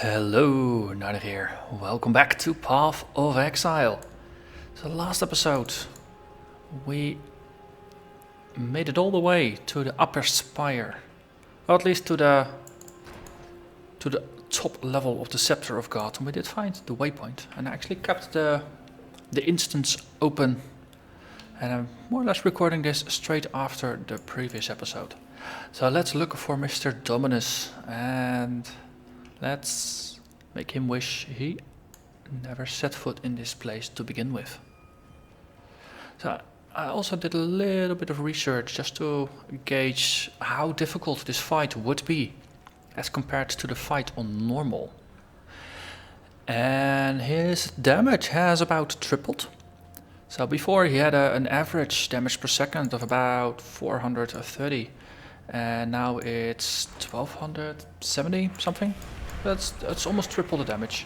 Hello, Narnach here. Welcome back to Path of Exile. So last episode we made it all the way to the upper spire, or at least to the top level of the Scepter of God, and we did find the waypoint and I actually kept the instance open, and I'm more or less recording this straight after the previous episode. So let's look for Mr. Dominus and let's make him wish he never set foot in this place to begin with. So I also did a little bit of research just to gauge how difficult this fight would be as compared to the fight on normal. And his damage has about tripled. So before he had an average damage per second of about 430, and now it's 1270 something. That's almost triple the damage.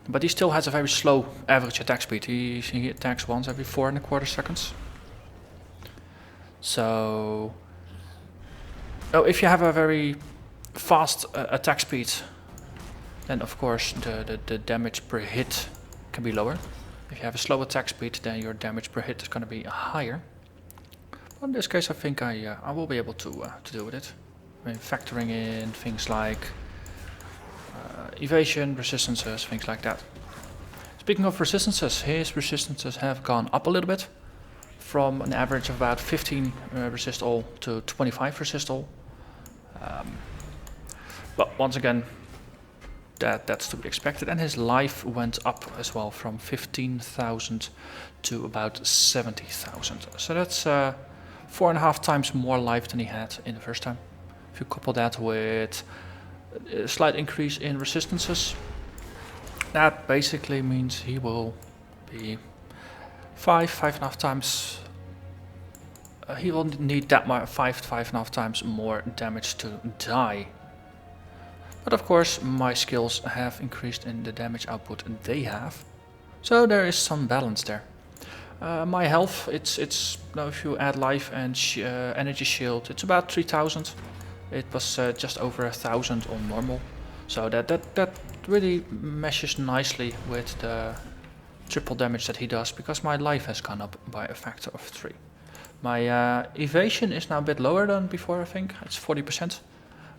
But he still has a very slow average attack speed. He attacks once every 4.25 seconds. So, if you have a very fast attack speed, then of course the damage per hit can be lower. If you have a slow attack speed, then your damage per hit is going to be higher. But in this case, I think I will be able to deal with it. I mean, factoring in things like evasion, resistances, things like that. Speaking of resistances, his resistances have gone up a little bit, from an average of about 15 resist all to 25 resist all. But once again, that's to be expected, and his life went up as well from 15,000 to about 70,000. So that's 4.5 times more life than he had in the first time. If you couple that with a slight increase in resistances, that basically means he will be 5.5 times. He will need that 5.5 times more damage to die. But of course, my skills have increased in the damage output they have, so there is some balance there. My health, it's now if you add life and energy shield, it's about 3,000. It was just over 1,000 on normal, so that really meshes nicely with the triple damage that he does, because my life has gone up by a factor of 3. My evasion is now a bit lower than before. I think it's 40%,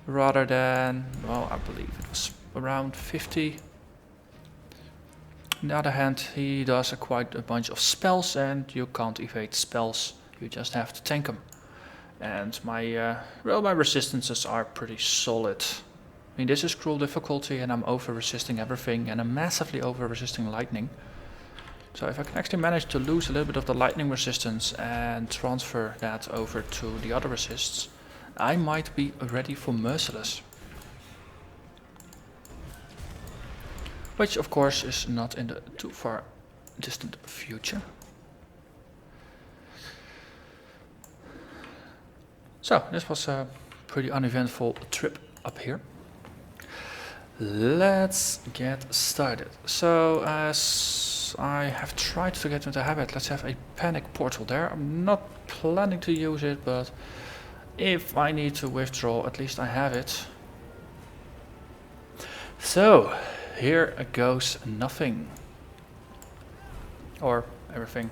rather than, well, I believe it was around 50. On the other hand, he does quite a bunch of spells, and you can't evade spells, you just have to tank them. And my resistances are pretty solid. I mean, this is cruel difficulty and I'm over-resisting everything, and I'm massively over-resisting lightning. So if I can actually manage to lose a little bit of the lightning resistance and transfer that over to the other resists, I might be ready for Merciless. Which of course is not in the too far distant future. So, this was a pretty uneventful trip up here. Let's get started. So, as I have tried to get into the habit, let's have a panic portal there. I'm not planning to use it, but if I need to withdraw, at least I have it. So, here goes nothing. Or everything.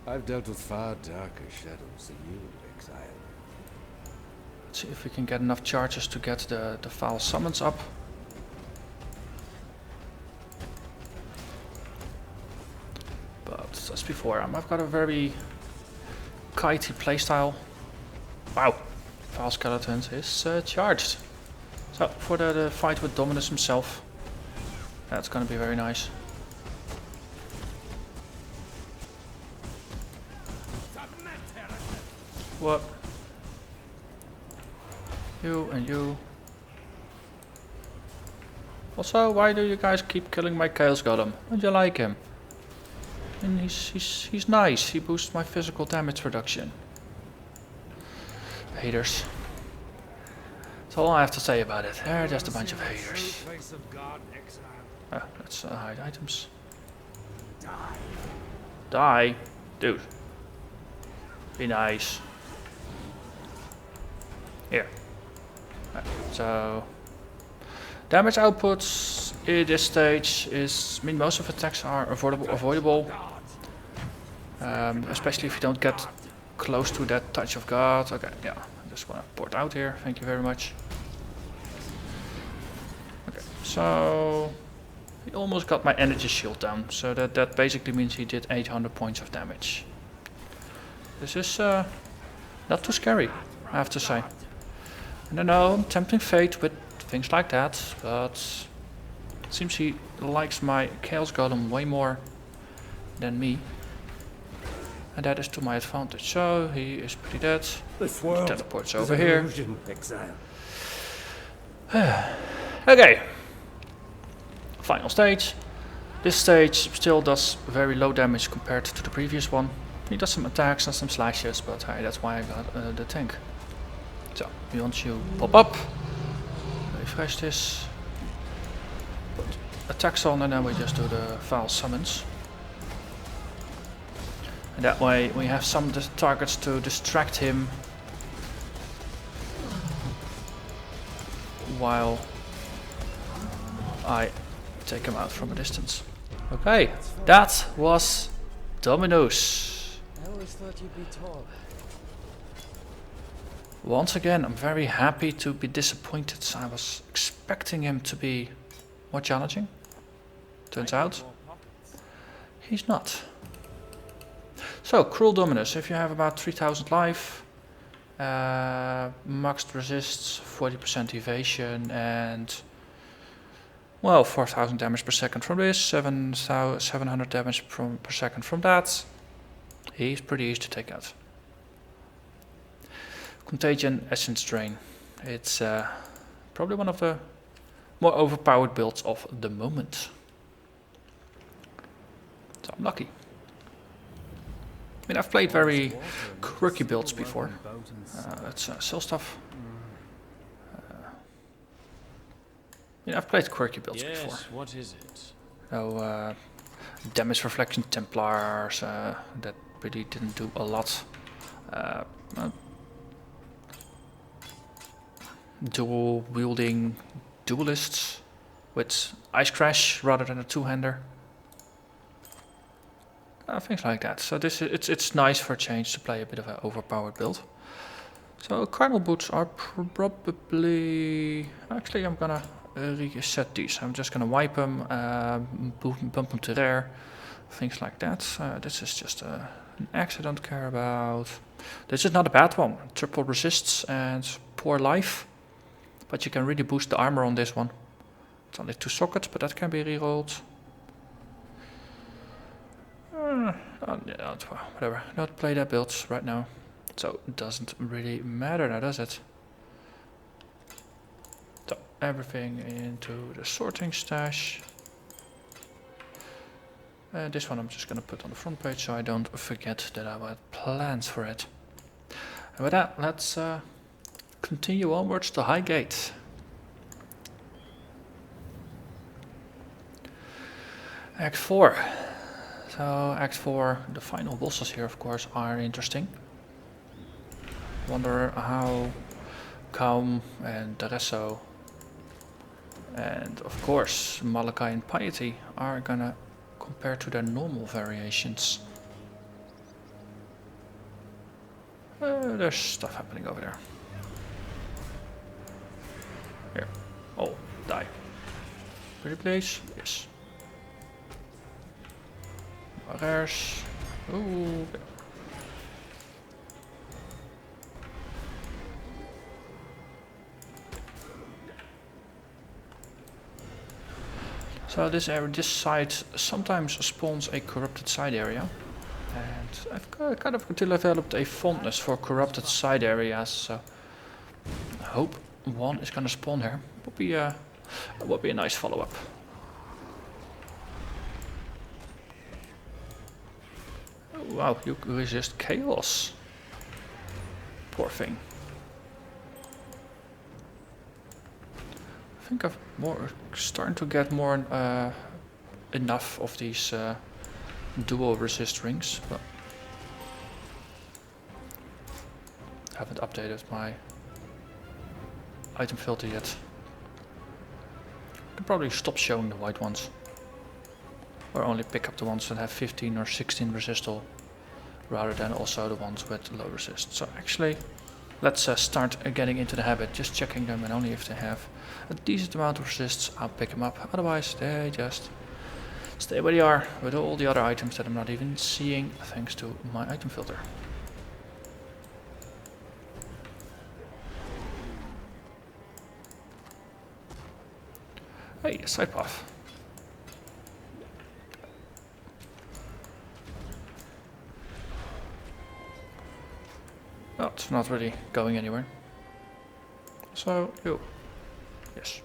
I've dealt with far darker shadows than you, Exile. Let's see if we can get enough charges to get the foul summons up. But as before, I've got a very kitey playstyle. Wow, foul skeletons is charged. So for the fight with Dominus himself, that's gonna be very nice. What? You and you. Also, why do you guys keep killing my Chaos Golem? Don't you like him? And he's nice. He boosts my physical damage reduction. Haters. That's all I have to say about it. They're just a bunch of haters. Oh, let's hide items. Die? Dude. Be nice. Here. So Damage output at this stage is, I mean, most of attacks are avoidable. Especially if you don't get close to that touch of God. Okay, yeah, I just want to port out here. Thank you very much. Okay, so he almost got my energy shield down. So that basically means he did 800 points of damage. This is not too scary, I have to say. I don't know, I'm tempting fate with things like that, but it seems he likes my Chaos Golem way more than me. And that is to my advantage. So he is pretty dead. He teleports over here. Okay. Final stage. This stage still does very low damage compared to the previous one. He does some attacks and some slashes, but hey, that's why I got the tank. So, once you pop up, refresh this, put attacks on, and then we just do the foul summons. And that way we have some targets to distract him while I take him out from a distance. Okay, that was Dominus. I always thought you'd be tall. Once again, I'm very happy to be disappointed. I was expecting him to be more challenging. Turns out, he's not. So, Cruel Dominus, if you have about 3000 life, maxed resists, 40% evasion, and well, 4000 damage per second from this, 700 damage per second from that. He's pretty easy to take out. Contagion, Essence Drain. It's probably one of the more overpowered builds of the moment. So I'm lucky. I mean, I've played very quirky builds before. Let's sell stuff. I mean, I've played quirky builds before. What is it? So, damage reflection Templars, that really didn't do a lot. Dual wielding duelists with Ice Crash rather than a two-hander. Things like that. So this it's nice for a change to play a bit of an overpowered build. So Cardinal Boots are probably... Actually, I'm gonna reset these. I'm just gonna wipe them, bump them to rare, things like that. This is just an axe I don't care about. This is not a bad one. Triple resists and poor life. But you can really boost the armor on this one. It's only 2 sockets, but that can be rerolled. Yeah, whatever. Don't play that build right now. So it doesn't really matter now, does it? So everything into the sorting stash. This one I'm just gonna put on the front page so I don't forget that I had plans for it. And with that, let's continue onwards to Highgate. Act 4. So Act 4, the final bosses here of course are interesting. Wonder how Calm and Deresso and of course Malachi and Piety are gonna compare to their normal variations. There's stuff happening over there. Here. Oh, die. Pretty place? Yes. Rares. Ooh. So this site sometimes spawns a corrupted side area, and I've kind of developed a fondness for corrupted side areas. So I hope one is gonna spawn here. Would be a nice follow-up. Oh, wow, you resist chaos. Poor thing. I think I've starting to get more enough of these dual resist rings, but haven't updated my item filter yet. can probably stop showing the white ones. Or only pick up the ones that have 15 or 16 resistal, rather than also the ones with low resist. So actually, let's start getting into the habit, just checking them, and only if they have a decent amount of resists, I'll pick them up. Otherwise, they just stay where they are, with all the other items that I'm not even seeing, thanks to my item filter. Hey, side path. Well, it's not really going anywhere. So, you. Yes.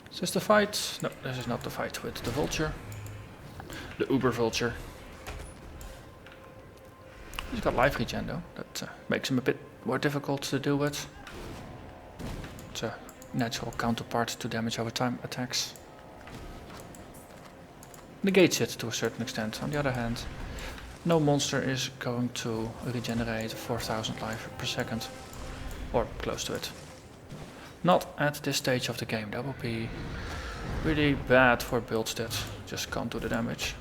Is this the fight? No, this is not the fight with the vulture. The Uber vulture. He's got life regen though. That makes him a bit more difficult to deal with. It's a natural counterpart to damage over time attacks. Negates it to a certain extent. On the other hand, no monster is going to regenerate 4000 life per second. Or close to it. Not at this stage of the game. That would be really bad for builds that just can't do the damage.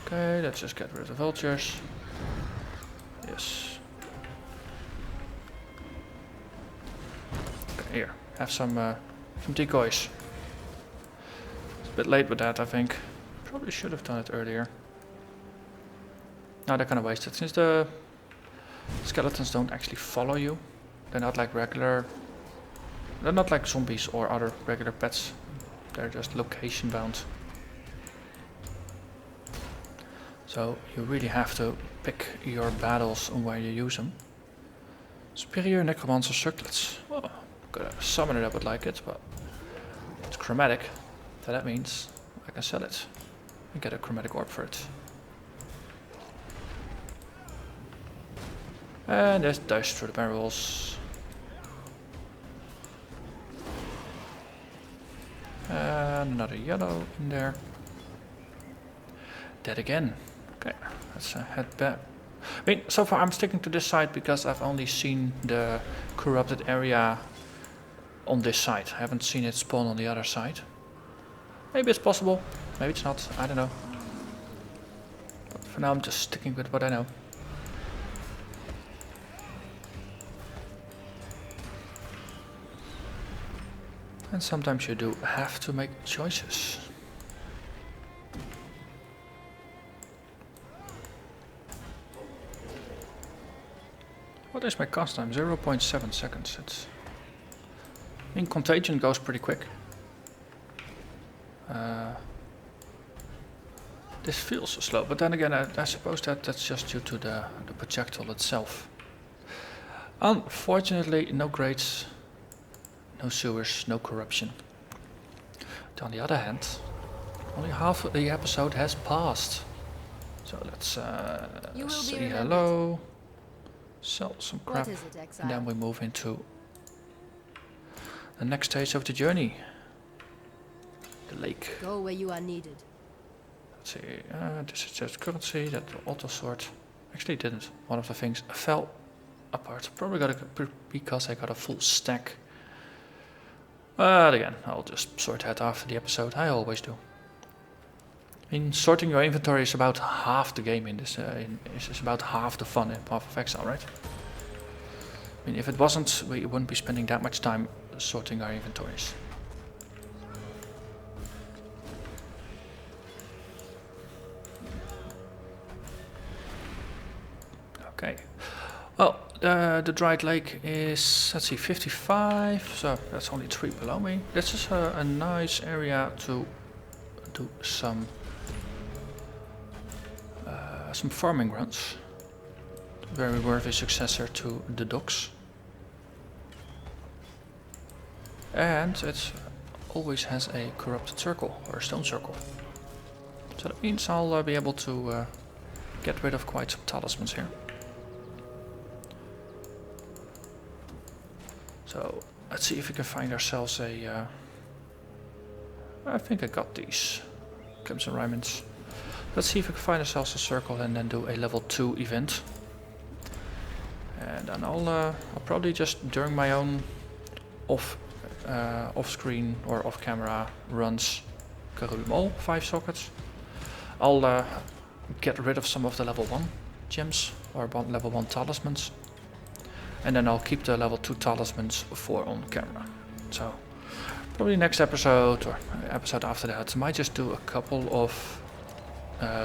Okay, let's just get rid of the vultures. Yes. Okay, here, have some decoys. It's a bit late with that, I think. Probably should have done it earlier. No, they're kind of wasted, since the skeletons don't actually follow you. They're not like regular... They're not like zombies or other regular pets. They're just location bound. So you really have to pick your battles on where you use them. Superior Necromancer Circlets. Well, got a summoner that would like it, but it's chromatic. So that means I can sell it and get a chromatic orb for it. And there's dice through the barrels. And another yellow in there. Dead again. Okay, let's head back. I mean, so far I'm sticking to this side because I've only seen the corrupted area on this side. I haven't seen it spawn on the other side. Maybe it's possible, maybe it's not, I don't know. But for now I'm just sticking with what I know. And sometimes you do have to make choices. What is my cast time? 0.7 seconds. It's... I mean, contagion goes pretty quick. This feels slow, but then again, I suppose that's just due to the projectile itself. Unfortunately, no grades, no sewers, no corruption. But on the other hand, only half of the episode has passed. So let's say hello, sell some crap, and then we move into the next stage of the journey. The lake. Go where you are needed. Let's see, this is just currency, that auto sort. Actually didn't. One of the things fell apart. Probably got because I got a full stack. But again, I'll just sort that after the episode. I always do. I mean, sorting your inventory is about half the game in this. Is about half the fun in Path of Exile, right? I mean, if it wasn't, we wouldn't be spending that much time sorting our inventories. Okay. Well, the dried lake is, let's see, 55, so that's only 3 below me. This is a nice area to do some farming runs. Very worthy successor to the docks. And it always has a corrupted circle, or a stone circle. So that means I'll be able to get rid of quite some talismans here. So let's see if we can find ourselves a I think I got these Crimson Diamonds. Let's see if we can find ourselves a circle and then do a level 2 event. And then I'll probably just during my own off-screen or off-camera runs Karulum all 5 sockets. I'll get rid of some of the level 1 gems or level 1 talismans. And then I'll keep the level 2 talismans for on camera. So probably next episode or episode after that, I might just do a couple of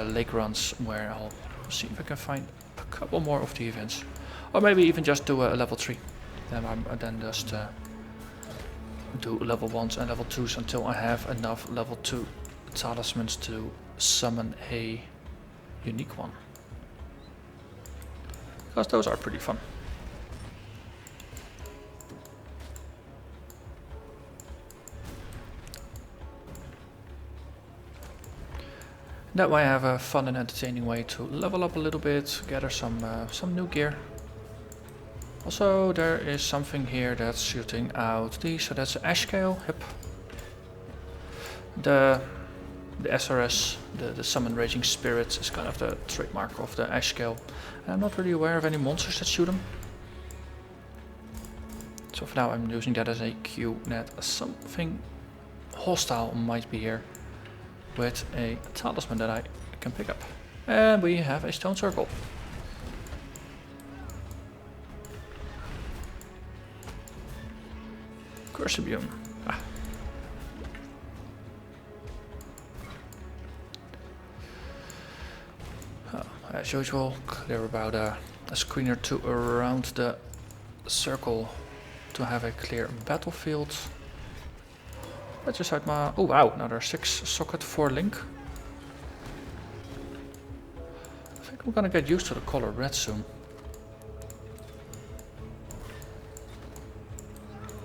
lake runs where I'll see if I can find a couple more of the events. Or maybe even just do a level 3. Then just do level 1s and level 2s until I have enough level 2 talismans to summon a unique one. Because those are pretty fun. That way I have a fun and entertaining way to level up a little bit, gather some new gear. Also there is something here that's shooting out these, so that's an ash scale, yep. The SRS, the Summon Raging Spirits, is kind of the trademark of the ash scale. I'm not really aware of any monsters that shoot them. So for now I'm using that as a cue that something hostile might be here. With a talisman that I can pick up. And we have a stone circle. Cursibium. Ah. As usual, clear about a screen or two around the circle to have a clear battlefield. Let's just hide my... Oh wow, another 6 socket 4 link. I think I'm gonna get used to the color red soon.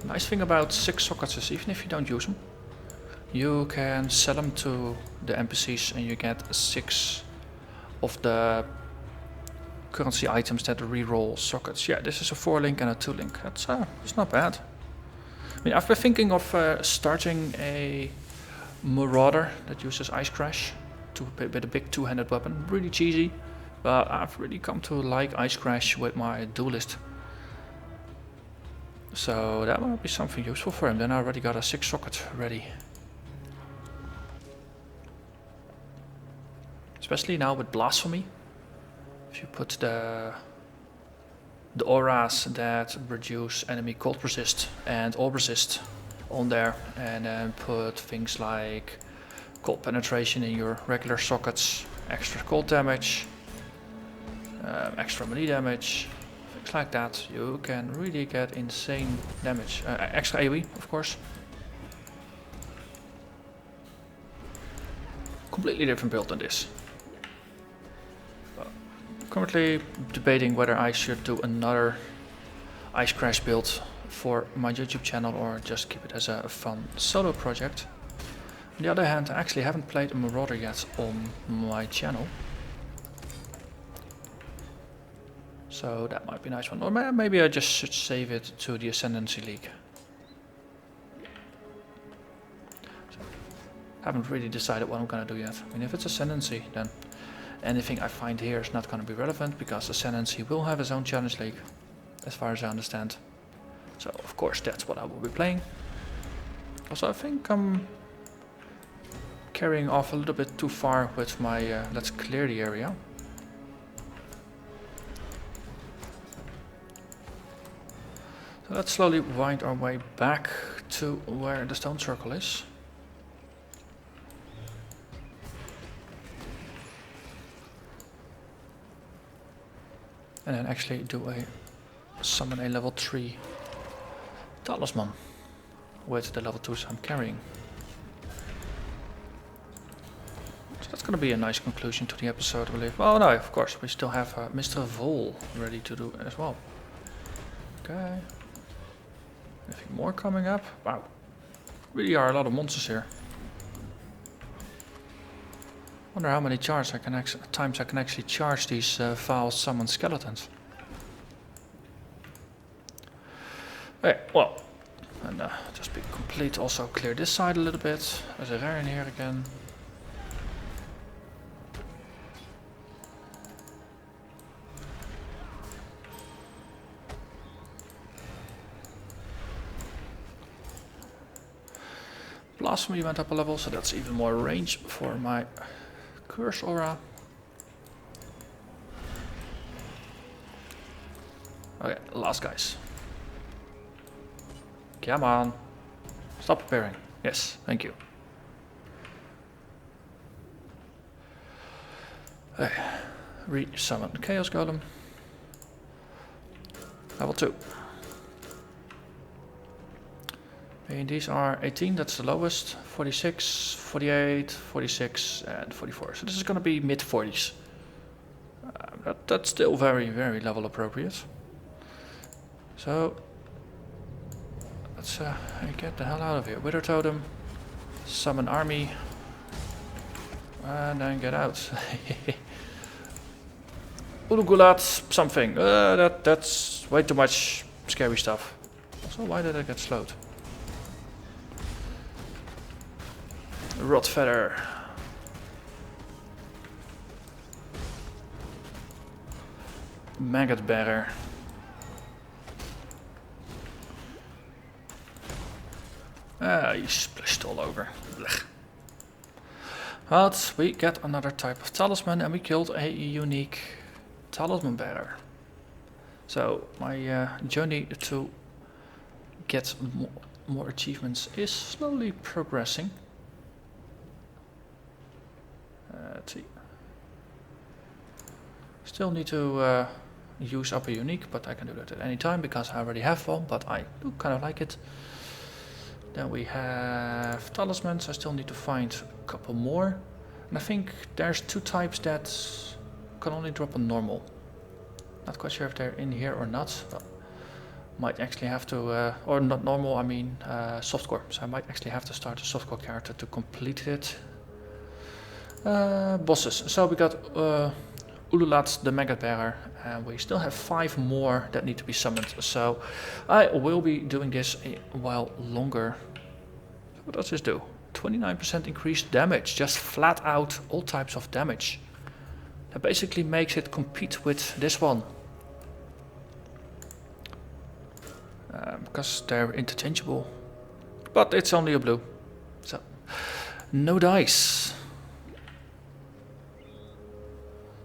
Nice thing about 6 sockets is even if you don't use them, you can sell them to the NPCs and you get 6 of the currency items that reroll sockets. Yeah, this is a 4 link and a 2 link. That's it's not bad. I mean, I've been thinking of starting a Marauder that uses Ice Crash with a big 2-handed weapon. Really cheesy, but I've really come to like Ice Crash with my duelist. So that might be something useful for him. Then I already got a 6 socket ready. Especially now with Blasphemy. If you put the auras that reduce enemy cold resist and all resist on there, and then put things like cold penetration in your regular sockets, extra cold damage, extra melee damage, things like that, you can really get insane damage. Extra AoE, of course. Completely different build than this. Currently debating whether I should do another Ice Crash build for my YouTube channel or just keep it as a fun solo project. On the other hand, I actually haven't played a Marauder yet on my channel. So that might be a nice one. Or maybe I just should save it to the Ascendancy League. So, haven't really decided what I'm gonna do yet. I mean, if it's Ascendancy, then anything I find here is not going to be relevant because Ascendancy will have its own challenge league, as far as I understand. So of course that's what I will be playing. Also I think I'm carrying off a little bit too far with my let's clear the area. So let's slowly wind our way back to where the stone circle is. And then actually summon a level 3 Talisman with the level 2s I'm carrying. So that's gonna be a nice conclusion to the episode, I believe. Oh no, of course, we still have Mr. Vol ready to do as well. Okay. Anything more coming up? Wow. Really are a lot of monsters here. Wonder how many times I can actually charge these foul summoned skeletons. Okay, well, and just be completely complete also clear this side a little bit. There's a rare in here again. Blasphemy went up a level, so that's even more range for my curse aura. Okay, last guys. Come on. Stop preparing. Yes, thank you. Okay. Re-summon Chaos Golem. Level 2. And these are 18, that's the lowest. 46, 48, 46, and 44. So this is going to be mid-40s. That's still very, very level appropriate. So let's get the hell out of here. Wither Totem, summon army, and then get out. Ulugulat something. That's way too much scary stuff. Also, why did I get slowed? Rot Feather. Maggot Bearer. He splashed all over. Blech. But we get another type of talisman and we killed a unique Talisman Bearer. So my journey to get more achievements is slowly progressing. Let's see. Still need to use up a unique, but I can do that at any time because I already have one, but I do kind of like it. Then we have talismans. I still need to find a couple more. And I think there's 2 types that can only drop on normal. Not quite sure if they're in here or not. But might actually have to, or not normal, I mean softcore. So I might actually have to start a softcore character to complete it. Bosses. So we got Ululat, the Maggot Bearer, and we still have 5 more that need to be summoned. So I will be doing this a while longer. What does this do? 29% increased damage, just flat out all types of damage. That basically makes it compete with this one. Because they're interchangeable. But it's only a blue. So, no dice.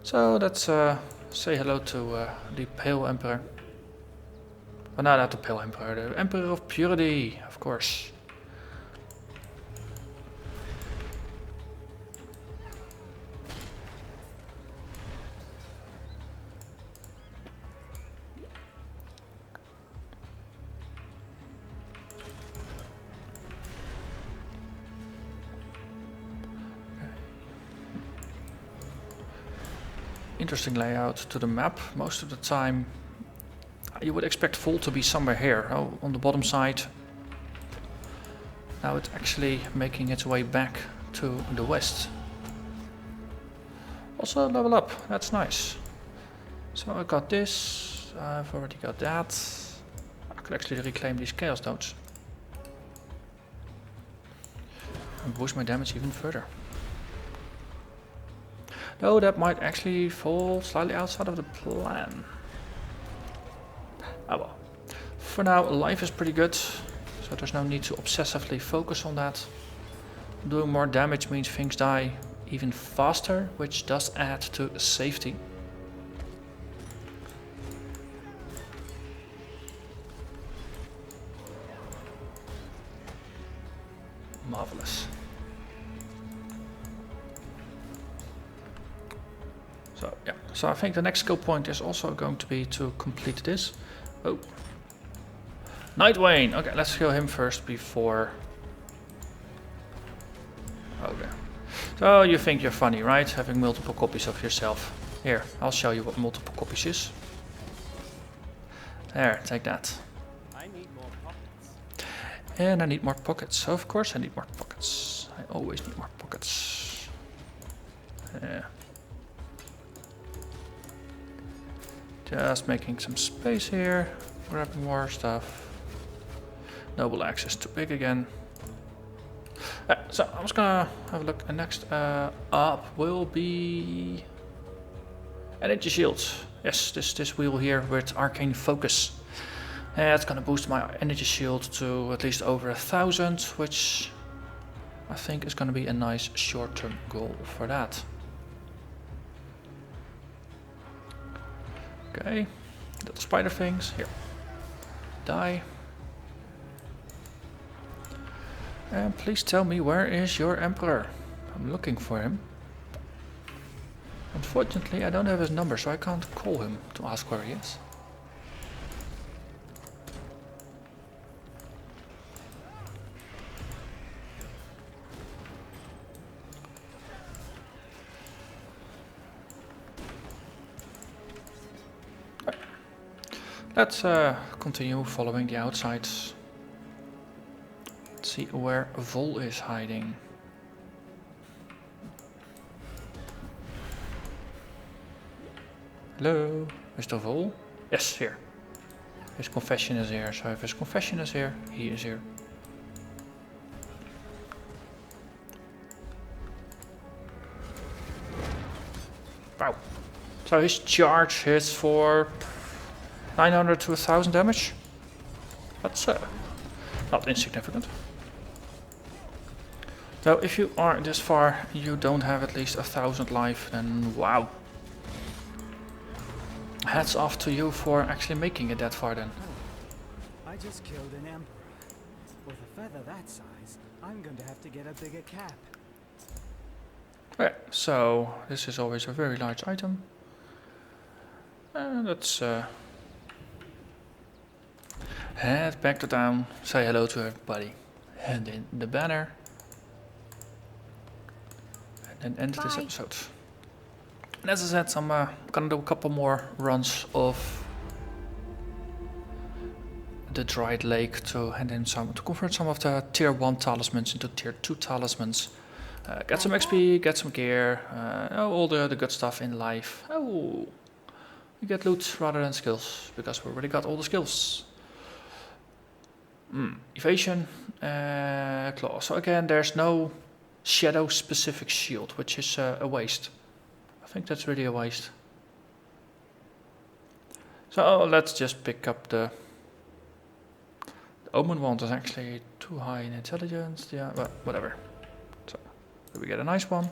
So let's say hello to the Pale Emperor. Oh, no, not the Pale Emperor, the Emperor of Purity, of course. Interesting layout to the map. Most of the time you would expect Vol to be somewhere here, on the bottom side. Now it's actually making its way back to the west. Also level up, that's nice. So I got this, I've already got that. I could actually reclaim these Chaos Nodes. And boost my damage even further. Though that might actually fall slightly outside of the plan. Oh well. For now, life is pretty good, so there's no need to obsessively focus on that. Doing more damage means things die even faster, which does add to safety. Marvelous. So yeah, so I think the next skill point is also going to be to complete this. Oh, Nightwane. Okay, let's kill him first before. Okay. So you think you're funny, right? Having multiple copies of yourself. Here, I'll show you what multiple copies is. There, take that. I need more pockets. And I need more pockets. So of course I need more pockets. I always need more pockets. Yeah. Just making some space here, grabbing more stuff. Noble Axe is too big again. So I was gonna have a look. And next up will be energy shields. Yes, this wheel here with arcane focus. It's gonna boost my energy shield to at least over 1,000, which I think is gonna be a nice short-term goal for that. Okay, little spider things here. Die. And please tell me, where is your emperor? I'm looking for him. Unfortunately, I don't have his number, so I can't call him to ask where he is. Let's continue following the outsides. Let's see where Vol is hiding. Hello, Mr. Vol? Yes, here. His confession is here, so if his confession is here, he is here. Wow. So his charge hits for 900 to 1,000 damage. That's not insignificant. So if you are this far, you don't have at least 1,000 life, then wow. Hats off to you for actually making it that far then. I just killed an emperor. With a feather that size, I'm going to have to get a bigger cap. Okay, so this is always a very large item. And let's head back to town, say hello to everybody, hand in the banner, and then end this episode. And as I said, I'm gonna do a couple more runs of the dried lake to hand in some, to convert some of the tier 1 talismans into tier 2 talismans. Get some XP, get some gear, all the good stuff in life. Oh, we get loot rather than skills, because we already got all the skills. Evasion, claw. So again, there's no shadow specific shield, which is a waste. I think that's really a waste. So let's just pick up the Omen wand is actually too high in intelligence. Yeah, well, whatever. So we get a nice one.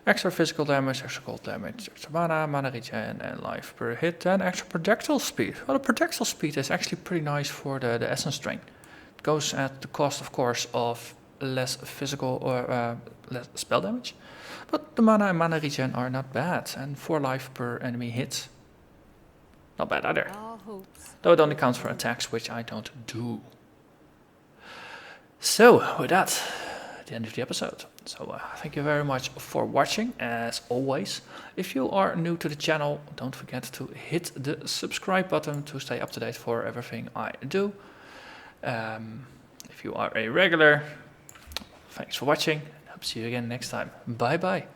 Extra physical damage, extra cold damage, extra mana regen, and life per hit, and extra projectile speed. Well, the projectile speed is actually pretty nice for the essence strain. It goes at the cost, of course, of less physical or less spell damage. But the mana and mana regen are not bad, and 4 life per enemy hit. Not bad either. Though it only counts for attacks, which I don't do. So, with that, the end of the episode. So thank you very much for watching, as always. If you are new to the channel, don't forget to hit the subscribe button to stay up to date for everything I do. If you are a regular, thanks for watching. Hope to see you again next time. Bye bye.